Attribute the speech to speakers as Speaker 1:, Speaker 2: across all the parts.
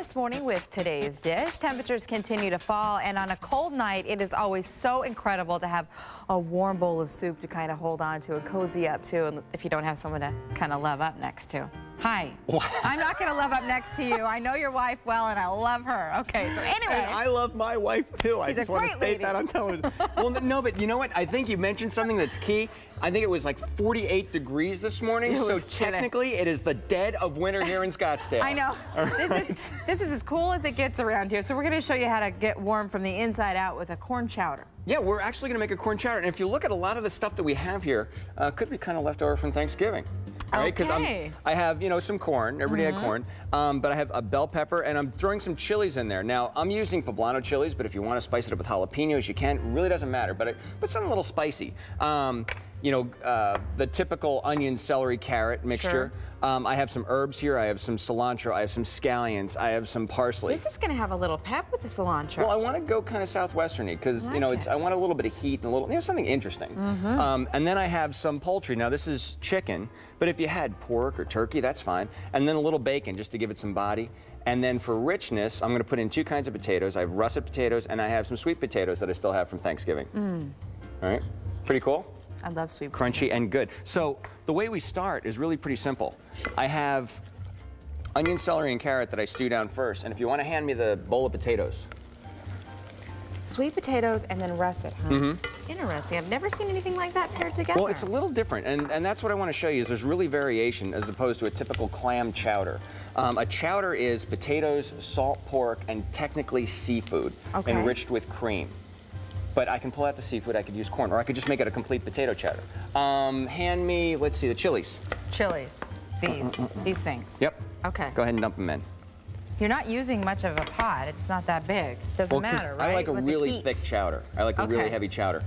Speaker 1: this morning with today's dish. Temperatures continue to fall, and on a cold night, it is always so incredible to have a warm bowl of soup to kind of hold on to and cozy up to, and if you don't have someone to kind of love up next to. Hi. I'm not going to love up next to you. I know your wife well, and I love her. Okay, so anyway.
Speaker 2: And I love my wife, too. I just want to state
Speaker 1: lady.
Speaker 2: that on television. Well, no, but you know what? I think you mentioned something that's key. I think it was like 48 degrees this morning, so technically it is the dead of winter here in Scottsdale.
Speaker 1: I know.
Speaker 2: Right?
Speaker 1: This is as cool as it gets around here. So we're going to show you how to get warm from the inside out with a corn chowder.
Speaker 2: Yeah, we're actually going to make a corn chowder. And if you look at a lot of the stuff that we have here, could be kind of left over from Thanksgiving. Right? Because I have, you know, some corn. Everybody had corn. But I have a bell pepper, and I'm throwing some chilies in there. Now, I'm using poblano chilies, but if you want to spice it up with jalapenos, you can. It really doesn't matter, but something a little spicy. You know, the typical onion, celery, carrot mixture.
Speaker 1: Sure.
Speaker 2: I have some herbs here. I have some cilantro. I have some scallions. I have some parsley.
Speaker 1: This is going to have a little pep with the cilantro.
Speaker 2: Well, I want to go kind of southwesterny because, you know, I want a little bit of heat and a little, you know, something interesting. And then I have some poultry. Now, this is chicken, but if you had pork or turkey, that's fine. And then a little bacon just to give it some body. And then for richness, I'm going to put in 2 kinds of potatoes. I have russet potatoes, and I have some sweet potatoes that I still have from Thanksgiving. All right? Pretty cool?
Speaker 1: I love sweet
Speaker 2: potatoes. Crunchy and good. So the way we start is really pretty simple. I have onion, celery, and carrot that I stew down first. And if you want to hand me the bowl of potatoes.
Speaker 1: Sweet potatoes and then russet, huh? Interesting. I've never seen anything like that paired together.
Speaker 2: Well, it's a little different, and that's what I want to show you is there's really variation as opposed to a typical clam chowder. A chowder is potatoes, salt pork, and technically seafood enriched with cream. But I can pull out the seafood, I could use corn, or I could just make it a complete potato chowder. Hand me, let's see, the chilies.
Speaker 1: Chilies. These things.
Speaker 2: Yep.
Speaker 1: Okay.
Speaker 2: Go ahead and dump them in.
Speaker 1: You're not using much of a pot. It's not that big. Doesn't matter, right?
Speaker 2: I like a really thick chowder. I like a really heavy chowder.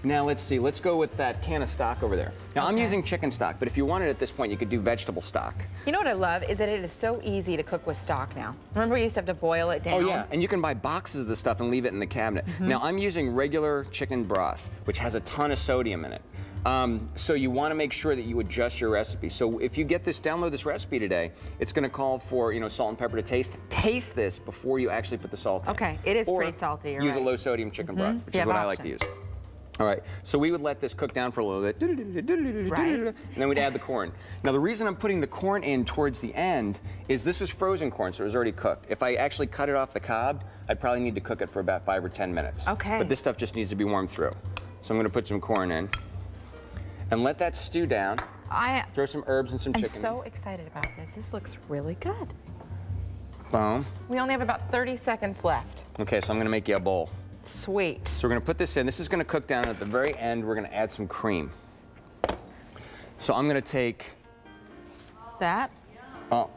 Speaker 2: Now let's see. Let's go with that can of stock over there. Now I'm using chicken stock, but if you wanted at this point, you could do vegetable stock.
Speaker 1: You know what I love is that it is so easy to cook with stock now. Remember we used to have to boil it down?
Speaker 2: Oh yeah, and you can buy boxes of the stuff and leave it in the cabinet. Now I'm using regular chicken broth, which has a ton of sodium in it. So you want to make sure that you adjust your recipe. So if you get this, download this recipe today, it's going to call for, you know, salt and pepper to taste. Taste this before you actually put the salt in.
Speaker 1: Okay, it is pretty salty. You're
Speaker 2: use
Speaker 1: right.
Speaker 2: a low sodium chicken broth, which is what I like to use. All right, so we would let this cook down for a little bit, and then we'd add the corn. Now the reason I'm putting the corn in towards the end is this is frozen corn, so it was already cooked. If I actually cut it off the cob, I'd probably need to cook it for about 5 or 10 minutes.
Speaker 1: Okay.
Speaker 2: But this stuff just needs to be warmed through. So I'm gonna put some corn in, and let that stew down. Throw some herbs and some chicken.
Speaker 1: I'm so excited about this. This looks really good.
Speaker 2: Boom.
Speaker 1: We only have about 30 seconds left.
Speaker 2: Okay, so I'm gonna make you a bowl.
Speaker 1: Sweet.
Speaker 2: So we're gonna put this in. This is gonna cook down, and at the very end, we're gonna add some cream. So I'm gonna take...
Speaker 1: That?
Speaker 2: Oh.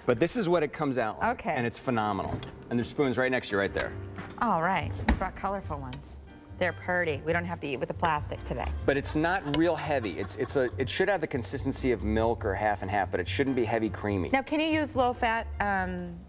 Speaker 2: But this is what it comes out like.
Speaker 1: Okay.
Speaker 2: And it's phenomenal. And there's spoons right next to you right there.
Speaker 1: All right. We brought colorful ones. They're pretty. We don't have to eat with the plastic today.
Speaker 2: But it's not real heavy. It should have the consistency of milk or half and half, but it shouldn't be heavy creamy.
Speaker 1: Now, can you use low-fat,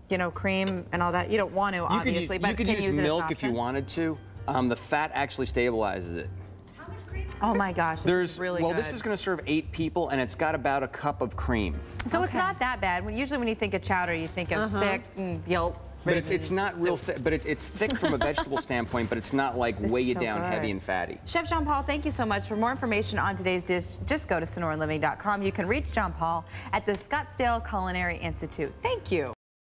Speaker 1: you know, cream and all that? You don't want to, obviously, but can you use
Speaker 2: milk if you wanted to. The fat actually stabilizes it.
Speaker 1: How much cream? Oh my gosh, this is really good.
Speaker 2: This is going to serve 8 people, and it's got about a cup of cream.
Speaker 1: So it's not that bad. Usually when you think of chowder, you think of thick and yolk.
Speaker 2: But it's not real thick, but it's thick from a vegetable standpoint, but it's not like weigh you down heavy and fatty.
Speaker 1: Chef Jon-Paul, thank you so much. For more information on today's dish, just go to SonoraLiving.com. You can reach Jon-Paul at the Scottsdale Culinary Institute. Thank you.